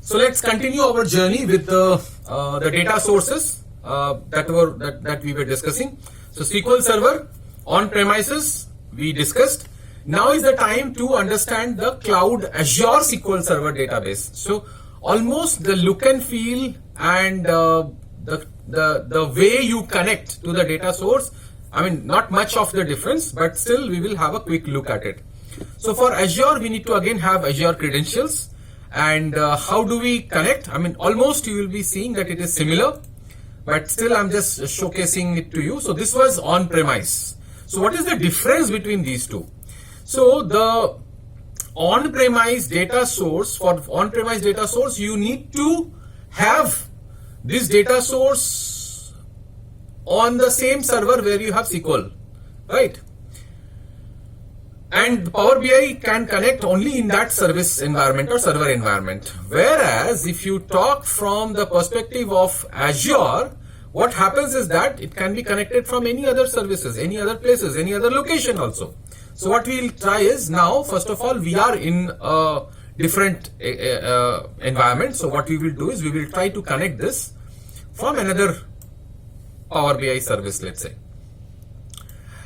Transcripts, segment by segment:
So let's continue our journey with the data sources that we were discussing. So SQL Server on premises we discussed. Now is the time to understand the cloud Azure SQL Server database. So almost the look and feel and the way you connect to the data source, I mean not much of the difference, but still we will have a quick look at it. So for Azure we need to again have Azure credentials. And how do we connect? I mean, almost you will be seeing that it is similar, but still I'm just showcasing it to you. So this was on-premise. So what is the difference between these two? So the on-premise data source, for on-premise data source, you need to have this data source on the same server where you have SQL, right? And Power BI can connect only in that service environment or server environment. Whereas if you talk from the perspective of Azure, what happens is that it can be connected from any other services, any other places, any other location also. So what we'll try is now, first of all, we are in a different environment. So what we will do is we will try to connect this from another Power BI service, let's say.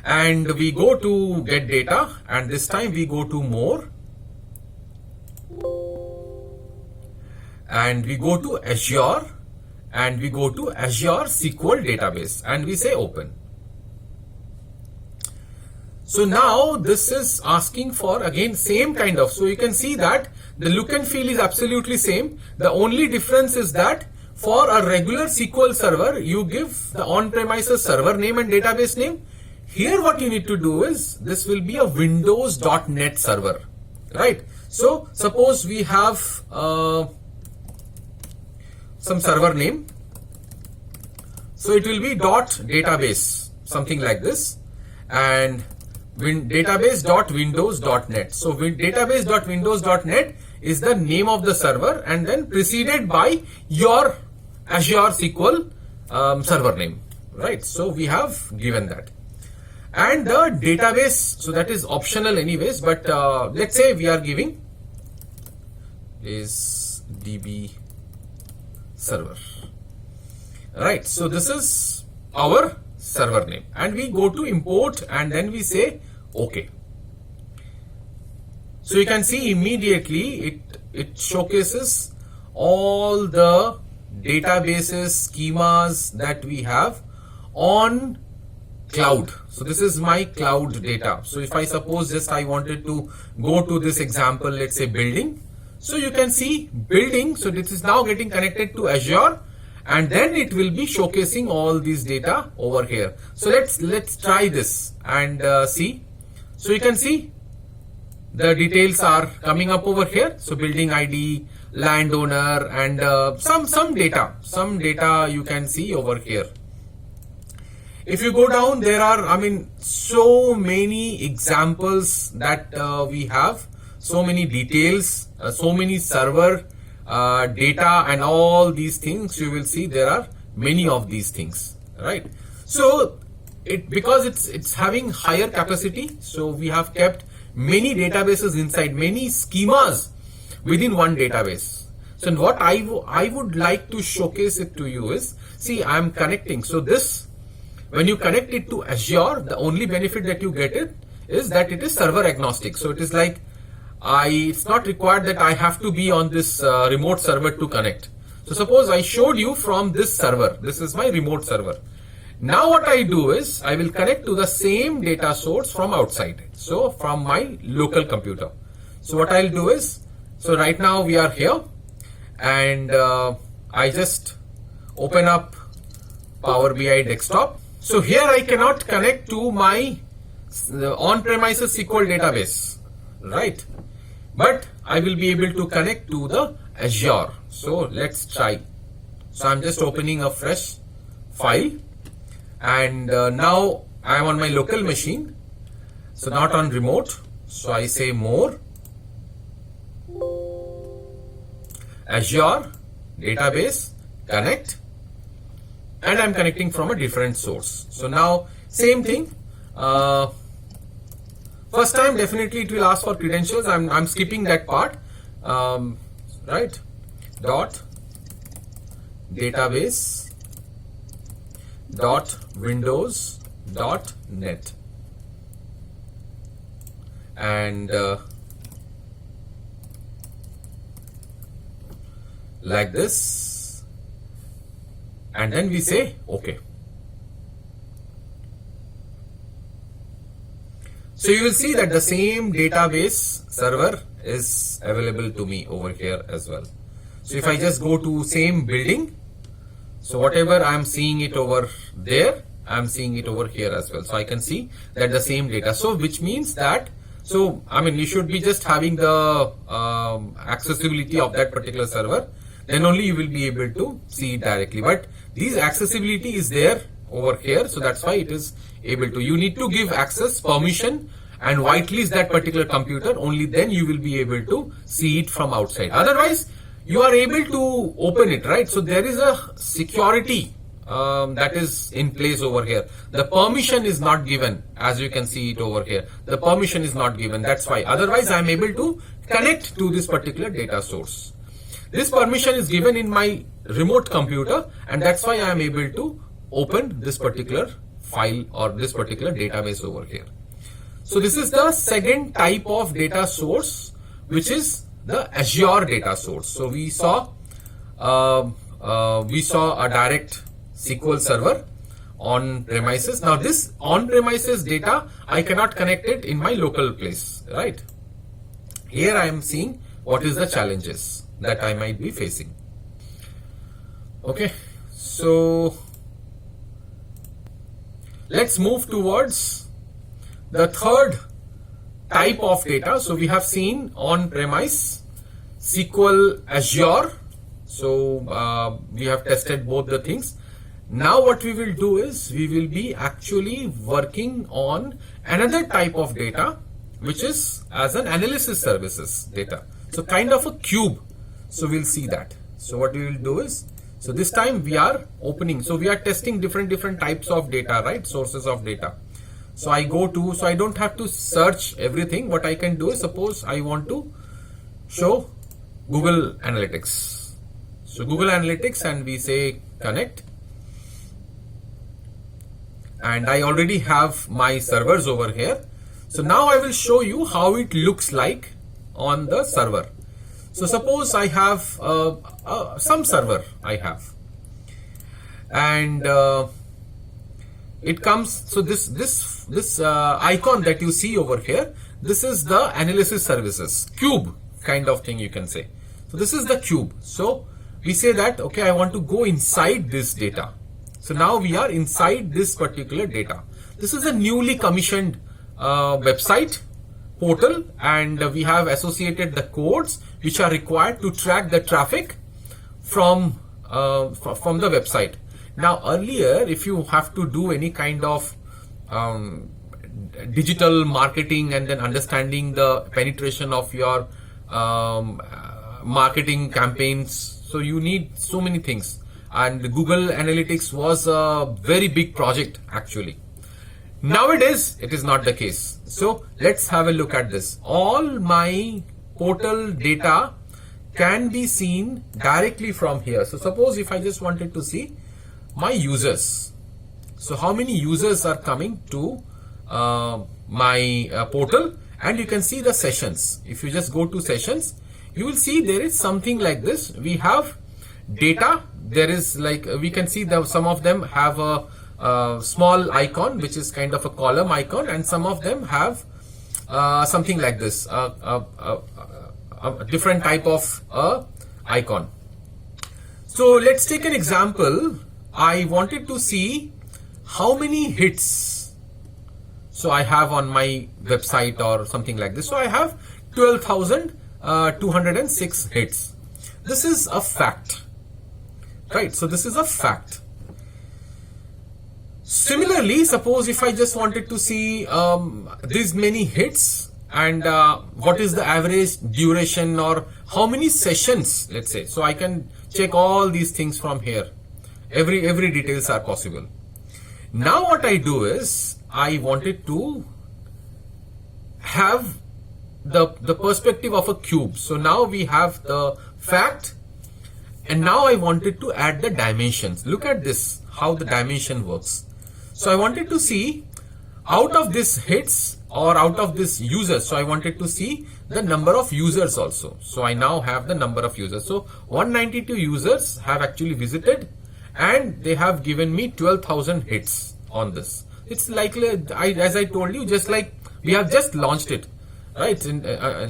And we go to get data, and this time we go to more, and we go to Azure, and we go to Azure SQL database, and we say open. So now this is asking for again same kind of, so you can see that the look and feel is absolutely same. The only difference is that for a regular SQL server you give the on-premises server name and database name. Here what you need to do is, this will be a Windows.NET server, right? So suppose we have some server name. So it will be .database, something like this, and database.windows.net. So database.windows.net is the name of the server, and then preceded by your Azure SQL server name, right? So we have given that. And the database, so that is optional anyways, but let's say we are giving is DB server, right? So this is our server name, and we go to import, and then we say OK. So you can see immediately it showcases all the databases, schemas that we have on cloud. So this is my cloud data. So if I suppose just I wanted to go to this example, let's say building. So you can see building. So this is now getting connected to Azure, and then it will be showcasing all these data over here. So let's try this and see. So you can see the details are coming up over here. So building ID, landowner, and some data you can see over here. If you go down, there are, I mean, so many examples that we have, so many details, so many server data and all these things. You will see there are many of these things, right? So because it's having higher capacity, so we have kept many databases inside, many schemas within one database. So what I would like to showcase it to you is, see, I'm connecting. So this, when you connect it to Azure, the only benefit that you get is that it is server agnostic. So it is like, it's not required that I have to be on this remote server to connect. So suppose I showed you from this server, this is my remote server. Now what I do is, I will connect to the same data source from outside. So from my local computer. So what I'll do is, so right now we are here, and I just open up Power BI desktop. So here I cannot connect to my on-premises SQL database, right? But I will be able to connect to the Azure. So let's try. So I'm just opening a fresh file, and now I am on my local machine. So not on remote. So I say more, Azure database, connect. And I'm connecting from a different source. So now same thing. First time definitely it will ask for credentials. I'm skipping that part, right? dot database dot windows dot net, and like this, and then we say OK. So you will see that the same database server is available to me over here as well. So if I just go to same building, so whatever I am seeing it over there, I am seeing it over here as well. So I can see that the same data. So which means that, so I mean, you should be just having the accessibility of that particular server. Then only you will be able to see it directly. But this accessibility is there over here. So that's why it is able to. You need to give access permission and whitelist that particular computer. Only then you will be able to see it from outside. Otherwise, you are able to open it, right? So there is a security that is in place over here. The permission is not given, as you can see it over here. The permission is not given. That's why. Otherwise, I am able to connect to this particular data source. This permission is given in my remote computer, and that's why I am able to open this particular file or this particular database over here. So this is the second type of data source, which is the Azure data source. So we saw a direct SQL server on premises. Now this on premises data, I cannot connect it in my local place, right? Here I am seeing what is the challenges that I might be facing. Okay, so let's move towards the third type of data. So we have seen on-premise, SQL, Azure. So we have tested both the things. Now what we will do is we will be actually working on another type of data, which is as an analysis services data. So kind of a cube. So we'll see that. So what we will do is, so this time we are opening. So we are testing different types of data, right? Sources of data. So I go to, so I don't have to search everything. What I can do is, suppose I want to show Google Analytics. So Google Analytics, and we say connect. And I already have my servers over here. So now I will show you how it looks like on the server. So suppose I have some server I have, and it comes. So this icon that you see over here, this is the analysis services cube kind of thing, you can say. So this is the cube. So we say that, okay, I want to go inside this data. So now we are inside this particular data. This is a newly commissioned website portal, and we have associated the codes which are required to track the traffic from the website. Now earlier, if you have to do any kind of digital marketing and then understanding the penetration of your marketing campaigns, so you need so many things, and Google Analytics was a very big project actually. Nowadays it is not the case. So let's have a look at this. All my portal data can be seen directly from here. So suppose if I just wanted to see my users, so how many users are coming to my portal, and you can see the sessions. If you just go to sessions, you will see there is something like this. We have data. There is like, we can see that some of them have a small icon, which is kind of a column icon, and some of them have something like this, a different type of icon. So let's take an example. I wanted to see how many hits so I have on my website or something like this. So I have 12,206 hits. This is a fact, right? So this is a fact. Similarly, suppose if I just wanted to see these many hits and what is the average duration or how many sessions, let's say. So I can check all these things from here. Every details are possible. Now what I do is, I wanted to have the perspective of a cube. So now we have the fact, And now I wanted to add the dimensions. Look at this, how the dimension works. So I wanted to see out of this hits or out of this users. So I wanted to see the number of users also. So I now have the number of users. So 192 users have actually visited and they have given me 12,000 hits on this. It's likely, as I told you, just like we have just launched it, right, in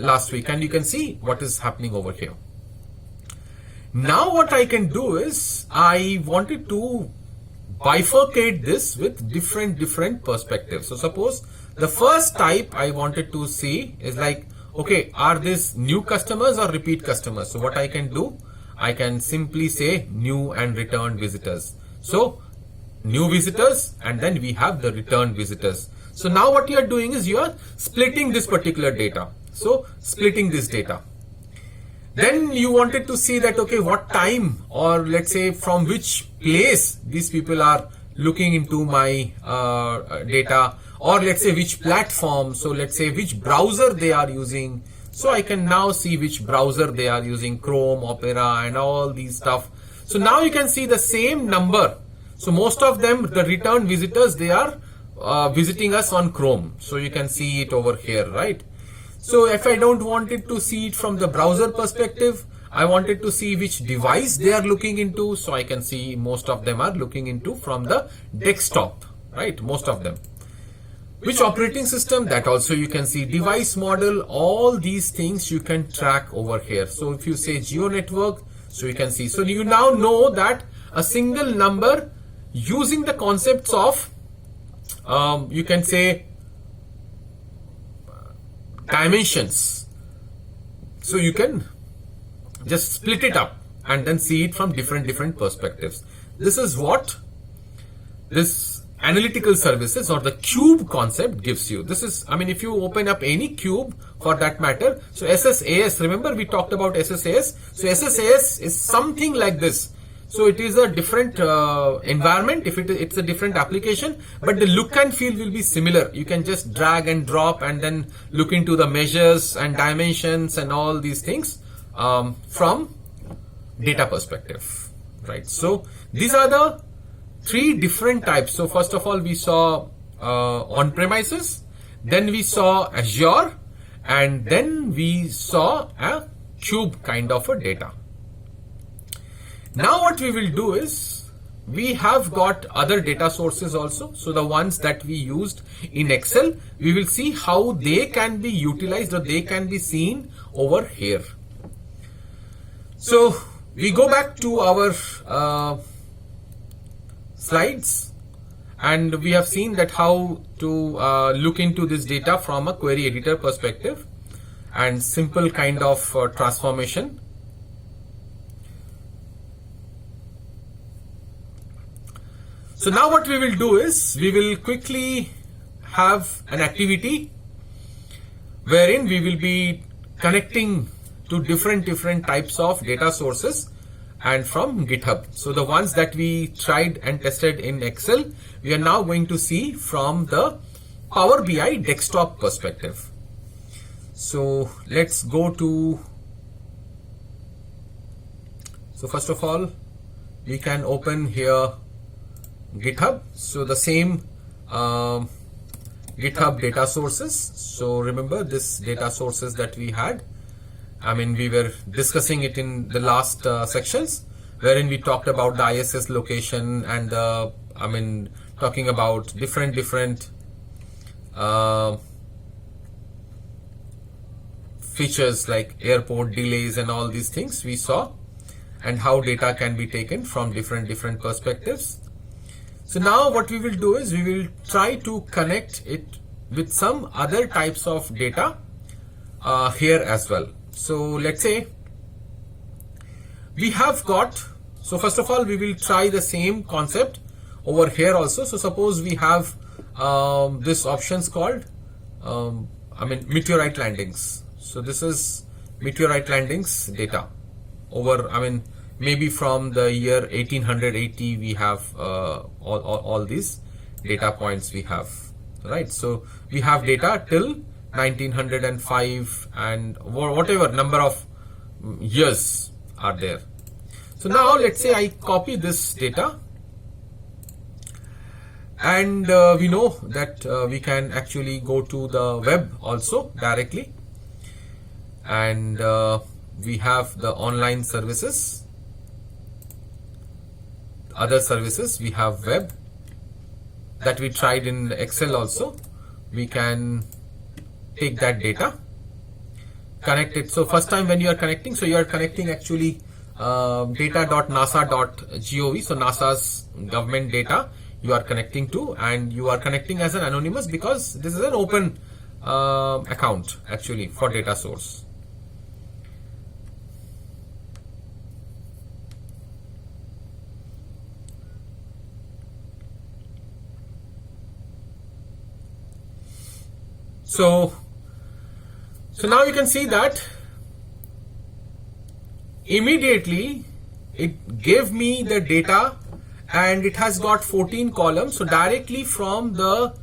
last week, and you can see what is happening over here. Now what I can do is I wanted to bifurcate this with different perspectives. So suppose the first type I wanted to see is like, okay, are these new customers or repeat customers? So what I can do, I can simply say new and returned visitors. So new visitors, and then we have the returned visitors. So now what you are doing is you are splitting this particular data. So splitting this data. Then you wanted to see that, okay, what time, or let's say from which place these people are looking into my data, or let's say which platform. So let's say which browser they are using. So I can now see which browser they are using, Chrome, Opera, and all these stuff. So now you can see the same number. So most of them, the return visitors, they are visiting us on Chrome. So you can see it over here, right? So if I don't want it to see it from the browser perspective, I wanted to see which device they are looking into. So I can see most of them are looking into from the desktop, right? Most of them. Which operating system, that also you can see. Device model, all these things you can track over here. So if you say Geo network, so you can see. So you now know that a single number using the concepts of, you can say, dimensions. So you can just split it up and then see it from different perspectives. This is what this analytical services or the cube concept gives you. This is, I mean, if you open up any cube for that matter, so SSAS, remember we talked about SSAS. So SSAS is something like this. So it is a different environment, if it's a different application, but the look and feel will be similar. You can just drag and drop and then look into the measures and dimensions and all these things from data perspective, right? So these are the three different types. So first of all, we saw on-premises, then we saw Azure, and then we saw a cube kind of a data. Now what we will do is, we have got other data sources also. So the ones that we used in Excel, we will see how they can be utilized or they can be seen over here. So we go back to our slides, and we have seen that how to look into this data from a query editor perspective and simple kind of transformation. So now what we will do is, we will quickly have an activity wherein we will be connecting to different types of data sources and from GitHub. So the ones that we tried and tested in Excel, we are now going to see from the Power BI desktop perspective. So let's go to, so first of all, we can open here GitHub. So the same GitHub data sources. So remember this data sources that we had, I mean, we were discussing it in the last sections, wherein we talked about the ISS location and the, I mean, talking about different features like airport delays and all these things we saw, and how data can be taken from different perspectives. So now what we will do is, we will try to connect it with some other types of data here as well. So let's say we have got, so first of all, we will try the same concept over here also. So suppose we have this options called, I mean, meteorite landings. So this is meteorite landings data over, I mean, maybe from the year 1880 we have all these data points we have, right? So we have data till 1905 and whatever number of years are there. So now let's say I copy this data, and we know that we can actually go to the web also directly, and we have the online services, other services, we have web that we tried in Excel also. We can take that data, connect it. So first time when you are connecting, so you are connecting actually data.nasa.gov, so NASA's government data you are connecting to, and you are connecting as an anonymous because this is an open account actually for data source. So now you can see that immediately it gave me the data, and it has got 14 columns. So directly from the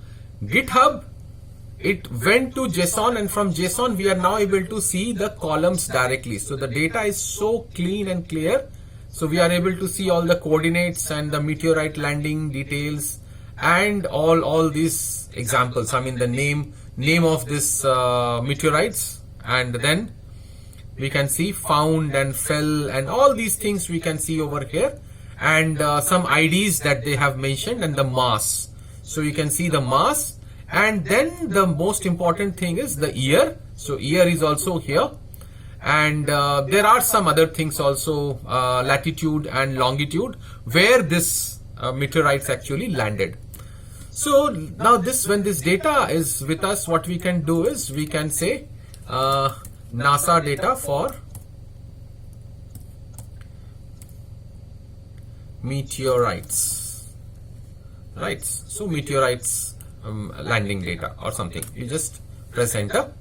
GitHub it went to JSON, and from JSON we are now able to see the columns directly. So the data is so clean and clear. So we are able to see all the coordinates and the meteorite landing details and all these examples. I mean the name of this meteorites, and then we can see found and fell and all these things we can see over here, and some IDs that they have mentioned, and the mass. So you can see the mass, and then the most important thing is the year. So year is also here, and there are some other things also, latitude and longitude where this meteorites actually landed. So now when this data is with us, what we can do is we can say NASA data for meteorites, right? So meteorites landing data or something. You just press enter.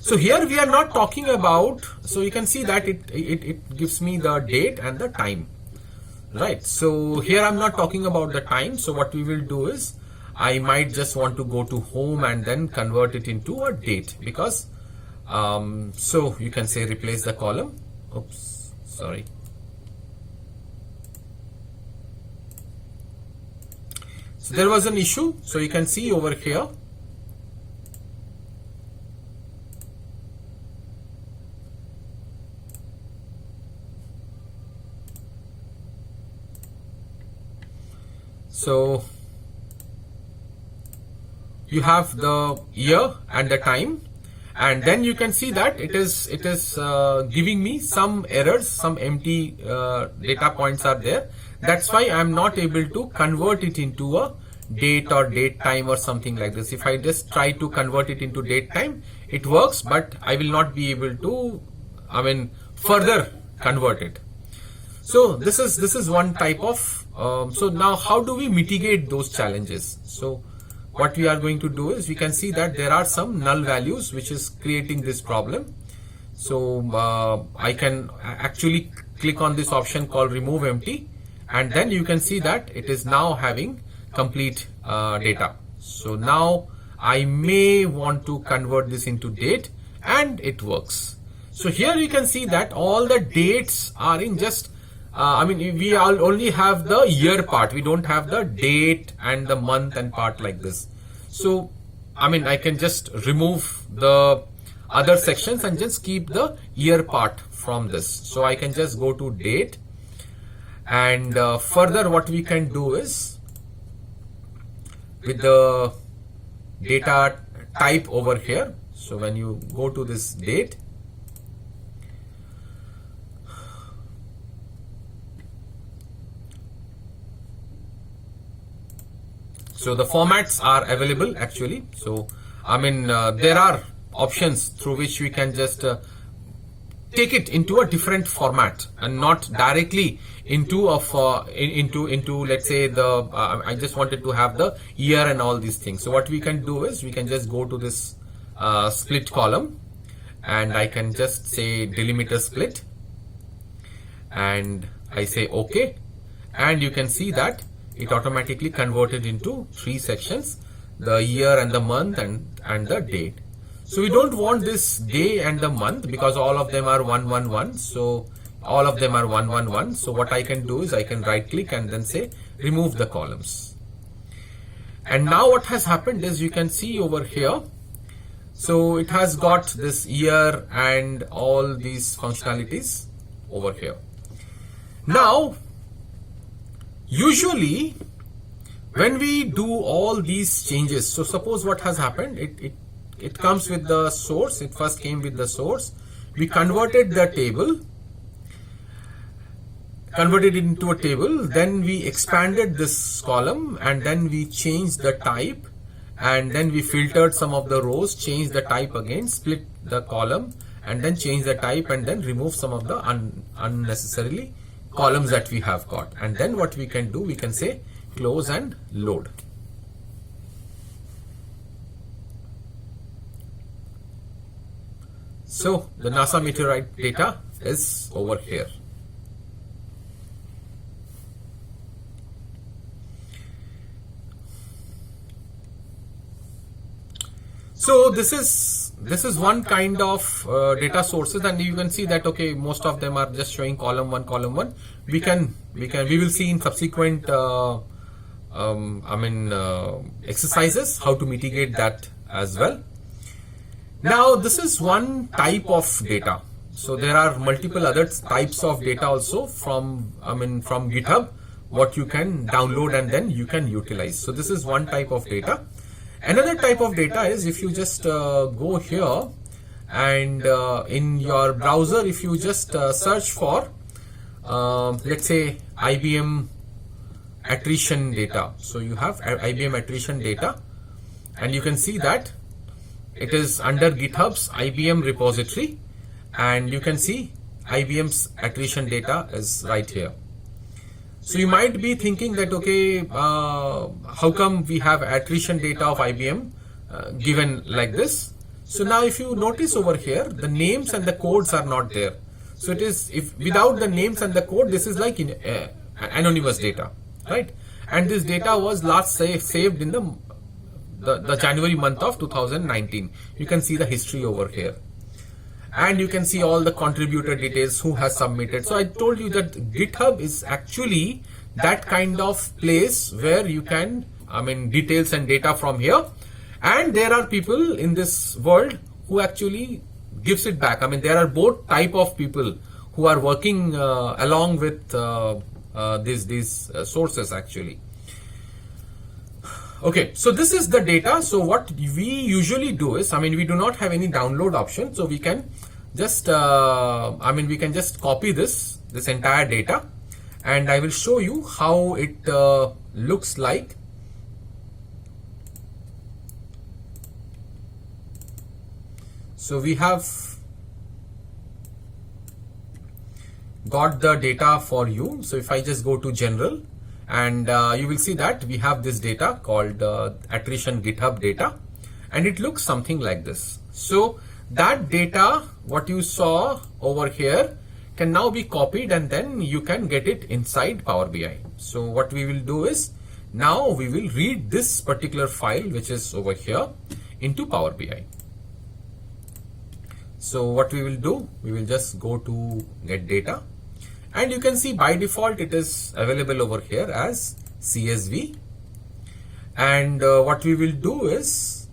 So here we are not talking about, so you can see that it gives me the date and the time. Right, so here I'm not talking about the time. So what we will do is I might just want to go to home and then convert it into a date, because so you can say replace the column. Oops, sorry. So there was an issue. So you can see over here. So you have the year and the time, and then you can see that it is giving me some errors, some empty data points are there. That's why I'm not able to convert it into a date or date time or something like this. If I just try to convert it into date time, it works, but I will not be able to, I mean, further convert it. So this is one type of so now how do we mitigate those challenges? So what we are going to do is we can see that there are some null values which is creating this problem. So I can actually click on this option called remove empty, and then you can see that it is now having complete data. So now I may want to convert this into date, and it works. So here you can see that all the dates are in just I mean, we all only have the year part. We don't have the date and the month and part like this. So, I mean, I can just remove the other sections and just keep the year part from this. So I can just go to date, and further what we can do is with the data type over here. So when you go to this date, so the formats are available actually. So I mean there are options through which we can just take it into a different format and not directly into into let's say the I just wanted to have the year and all these things. So what we can do is we can just go to this split column, and I can just say delimiter split, and I say OK, and you can see that it automatically converted into 3 sections: the year and the month and the date. So we don't want this day and the month because all of them are 111. So all of them are 1, 1, 1. So what I can do is I can right click and then say remove the columns. And now what has happened is you can see over here, so it has got this year and all these functionalities over here. Now, usually when we do all these changes, so suppose what has happened, it comes with the source. It first came with the source. We converted the table, converted it into a table, then we expanded this column, and then we changed the type, and then we filtered some of the rows, changed the type again, split the column, and then change the type, and then remove some of the unnecessarily columns that we have got. And then what we can do, we can say close and load. So the NASA meteorite data is over here. So this is one kind of data sources, and you can see that okay, most of them are just showing column 1, column 1. We will see in subsequent exercises how to mitigate that as well. Now this is one type of data. So there are multiple other types of data also from GitHub, what you can download and then you can utilize. So this is one type of data. Another type of data is if you just go here and in your browser, if you just search for let's say IBM attrition data. So you have IBM attrition data, and you can see that it is under GitHub's IBM repository, and you can see IBM's attrition data is right here. So you might be thinking that okay, how come we have attrition data of IBM given like this? So now if you notice over here, the names and the codes are not there. So it is, if without the names and the code, this is like in anonymous data, right? And this data was last saved in the January month of 2019. You can see the history over here. And you can see all the contributor details, who has submitted. So I told you that GitHub is actually that kind of place where you can, details and data from here. And there are people in this world who actually gives it back. There are both type of people who are working along with these sources actually. Okay, so this is the data. So what we usually do is, we do not have any download option. So we can just, we can just copy this entire data, and I will show you how it looks like. So we have got the data for you. So if I just go to general, and you will see that we have this data called attrition GitHub data, and it looks something like this. So that data, what you saw over here, can now be copied, and then you can get it inside Power BI. So what we will do is, now we will read this particular file which is over here into Power BI. So what we will do, we will just go to get data, and you can see by default it is available over here as CSV. And what we will do is,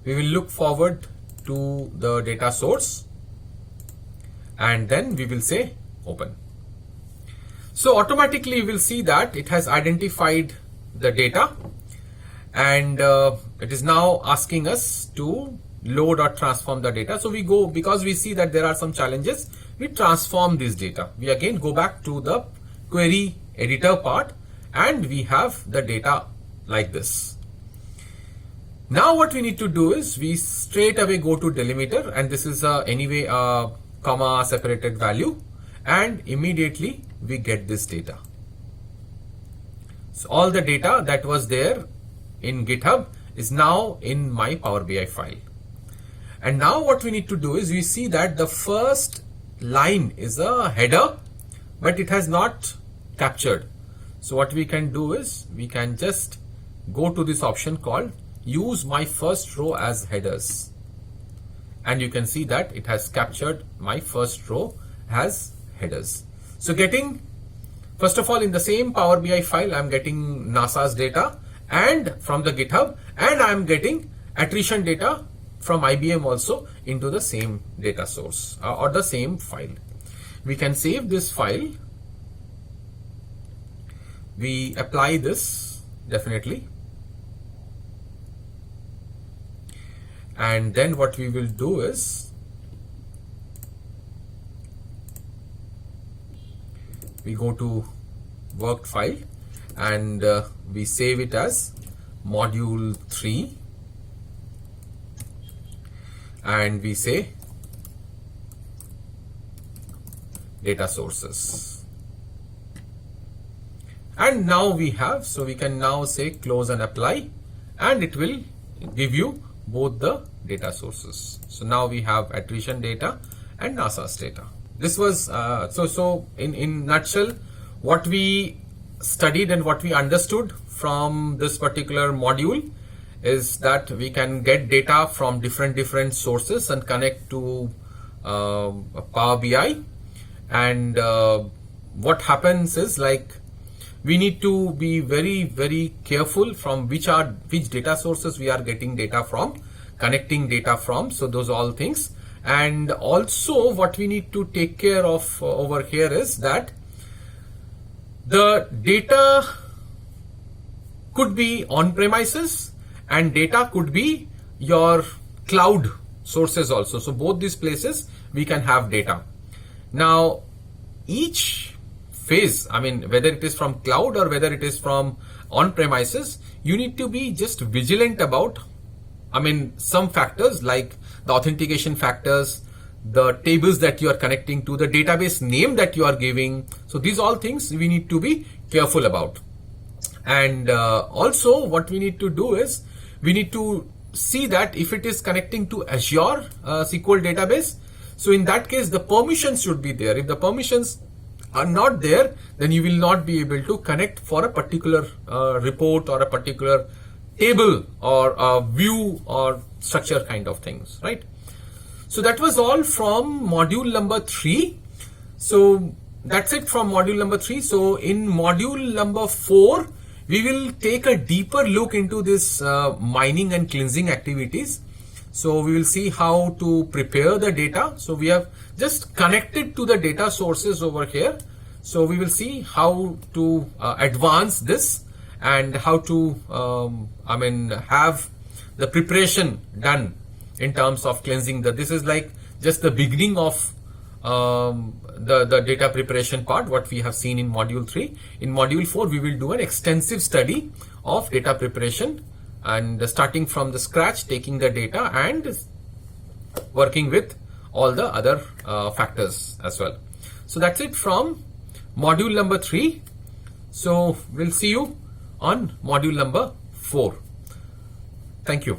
we will look forward to the data source, and then we will say open. So automatically you will see that it has identified the data, and it is now asking us to load or transform the data. So we go, because we see that there are some challenges, we transform this data. We again go back to the query editor part, and we have the data like this. Now what we need to do is, we straight away go to delimiter, and this is anyway a comma separated value, and immediately we get this data. So all the data that was there in GitHub is now in my Power BI file. And now what we need to do is, we see that the first line is a header, but it has not captured. So what we can do is, we can just go to this option called use my first row as headers, and you can see that it has captured my first row as headers. So getting, first of all, in the same Power BI file, I'm getting NASA's data and from the GitHub, and I'm getting attrition data from IBM also into the same data source or the same file. We can save this file. We apply this definitely. And then what we will do is we go to worked file and we save it as module 3 and we say data sources. And now we have, so we can now say close and apply, and it will give you both the data sources. So now we have attrition data and NASA's data. This was so in nutshell what we studied and what we understood from this particular module is that we can get data from different sources and connect to Power BI, and what happens is, like, we need to be very careful from which data sources we are getting data from, connecting data from. So those all things. And also what we need to take care of over here is that the data could be on premises and data could be your cloud sources also. So both these places we can have data. Now each phase, I mean, whether it is from cloud or whether it is from on premises, you need to be just vigilant about, I mean, some factors like the authentication factors, the tables that you are connecting to, the database name that you are giving. So these all things we need to be careful about. And also what we need to do is we need to see that if it is connecting to Azure SQL database, so in that case the permissions should be there. If the permissions are not there, then you will not be able to connect for a particular report or a particular table or a view or structure kind of things, right? So that was all from module number 3. So that's it from module number 3. So in module number 4, we will take a deeper look into this mining and cleansing activities. So we will see how to prepare the data. So we have just connected to the data sources over here. So we will see how to advance this and how to have the preparation done in terms of cleansing. This is like just the beginning of the data preparation part, what we have seen in module 3. In module 4, we will do an extensive study of data preparation and starting from the scratch, taking the data and working with all the other factors as well. So that's it from module number 3. So we'll see you on module number 4. Thank you.